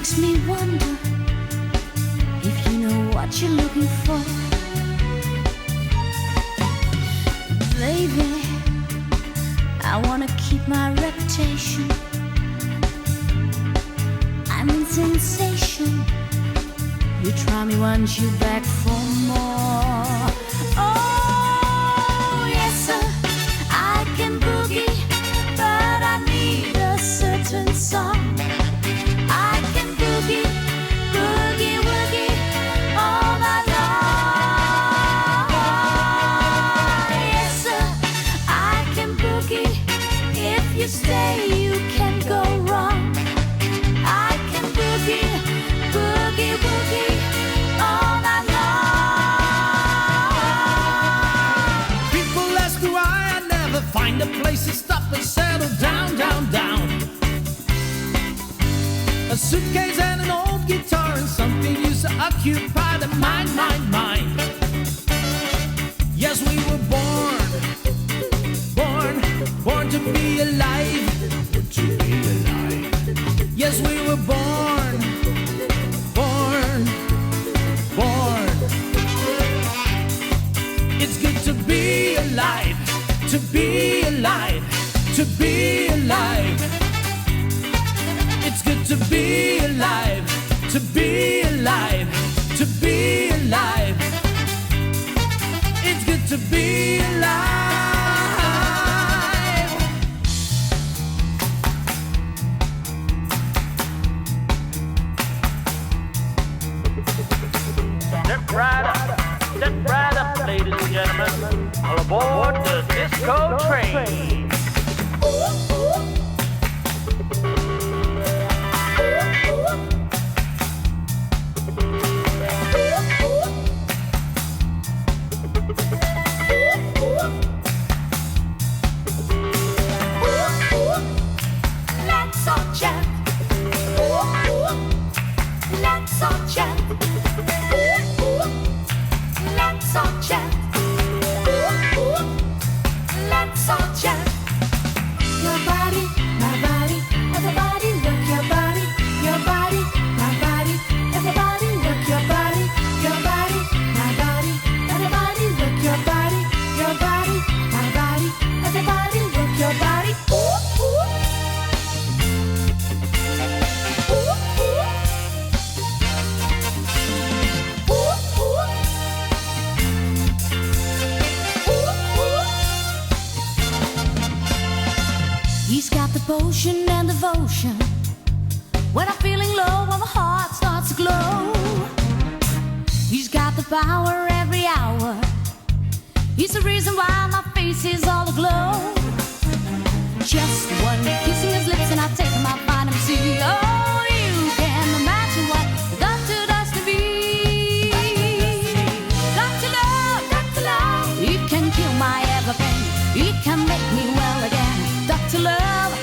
makes me wonder if you know what you're looking for. Baby, I wanna keep my reputation. I'm in sensation. You try me once, you back for more. Oh, yes, sir, I can boogie, but I need a certain song. I can boogie, boogie, woogie all night long. Yes, sir, I can boogie. If you stay, you can't go wrong. I can boogie, boogie, woogie all night long. People ask me why I never find a place to stop and settle down, down, down. A suitcase and an old guitar and something used to occupy the mind, mind, mind. Yes, we were born to be alive, to be alive. Yes, we were born. It's good to be alive, to be alive, to be alive. It's good to be alive, to be alive, to be alive. It's good to be alive. Step right up, ladies and gentlemen, all aboard the disco train. Let's all chat. Let's all chat. Let's all chat. Let's all chat. Your body, my body, everybody work your body. Your body, my body, everybody work your body. Your body, my body, everybody work your body. Your body, my body, everybody work your body. Ooh, ooh. He's got the potion and devotion. When I'm feeling low, when my heart starts to glow. He's got the power every hour. He's the reason why my face is all aglow. Just one kissing his lips and I'll take him, I'll find him, see. Oh, you can imagine what the doctor does to me. Doctor love, he can kill my ever pain. He can make me well again. Doctor love,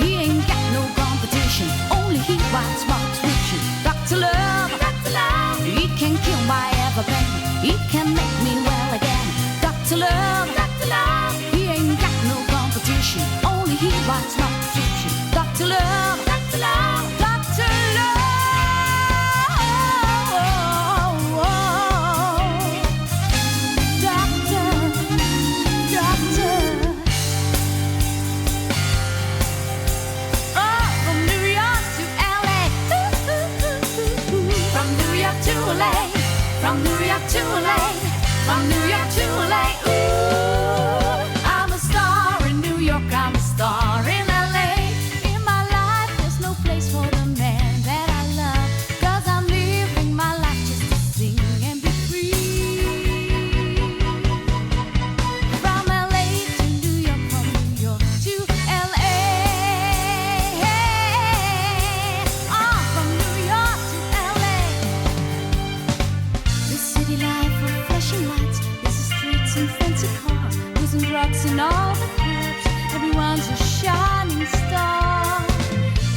he ain't got no competition. Only he writes my prescription. Doctor love, he can kill my ever pain. He can make me well again. Doctor love, he ain't got no competition. Only he writes my prescription. Doctor love, Doctor love. From New York to LA, from New York to LA. Ooh, I'm a star in New York, I'm a star in LA. In my life, there's no place for the man that I love. 'Cause I'm living my life just to sing and be free. From LA to New York, from New York to LA. Oh, from New York to LA. This city life of flashing lights, this is streets and fancy cars, booze and drugs in all the clubs. Everyone's a shining star.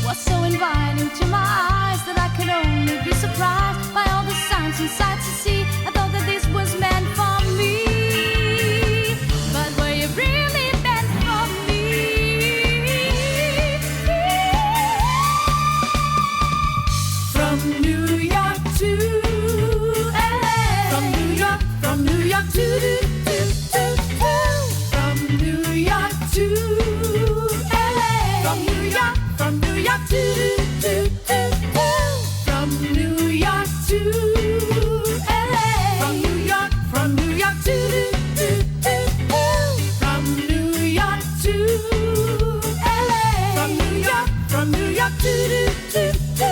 What's so inviting to my eyes that I could only be surprised by all the sounds and sights to see? I thought that this was meant for me, but were you really meant for me? got to do, do, do,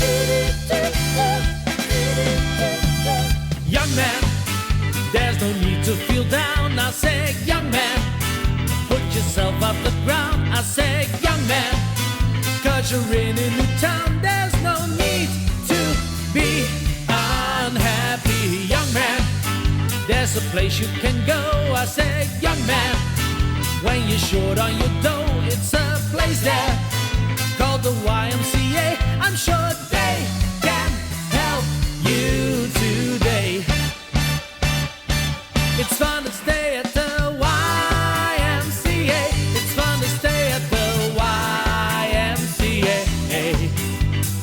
do, do, do, do, do. Young man, there's no need to feel down. I say, young man, put yourself off the ground. I say, young man, 'cause you're in a new town. There's no need to be unhappy. Young man, there's a place you can go. I say, young man, when you're short on your dough, it's a place there called the YMCA. I'm sure they can help you today. It's fun to stay at the YMCA. It's fun to stay at the YMCA.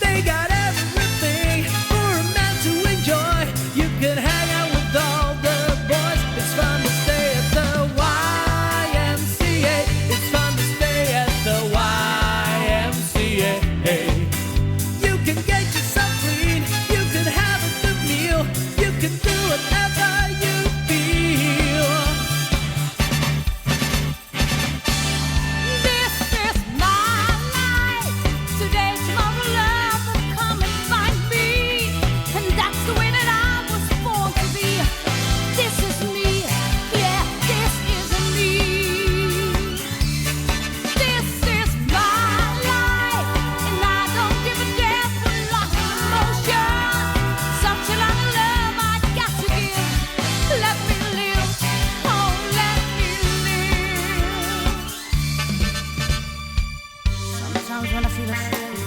They got everything for a man to enjoy. You can hang out with all the boys. It's fun to stay at the YMCA. It's fun to stay at the YMCA. You can get yourself clean. You can have a good meal. You can do whatever you feel. This is my life. Today, tomorrow, love will come and find me. And that's the way that I was born to be. This is me. Yeah, this is me. This is my life. And I don't give a damn for lots of emotion. Such a lot of love I got to give. Let me live. Oh, let me live. Sometimes when I feel afraid,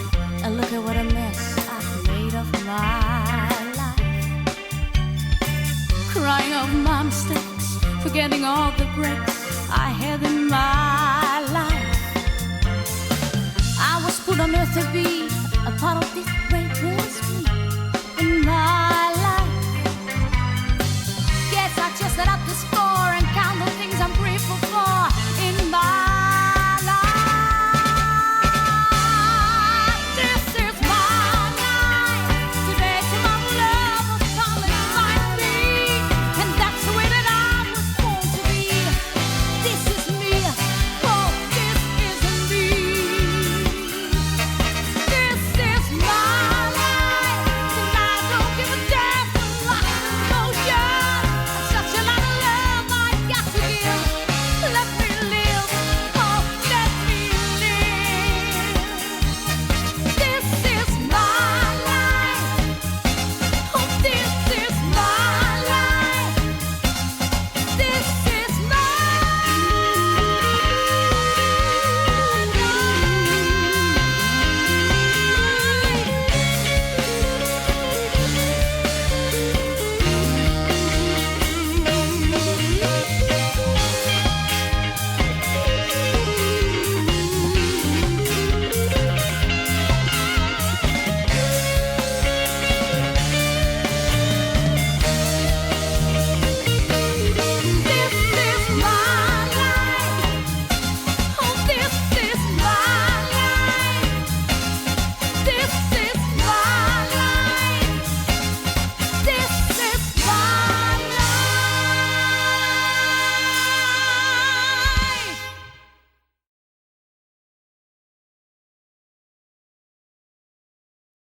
I look at what a mess I've made of my life. Crying over my mistakes, forgetting all the breaks I had in my life. I was put on earth to be a part of this way.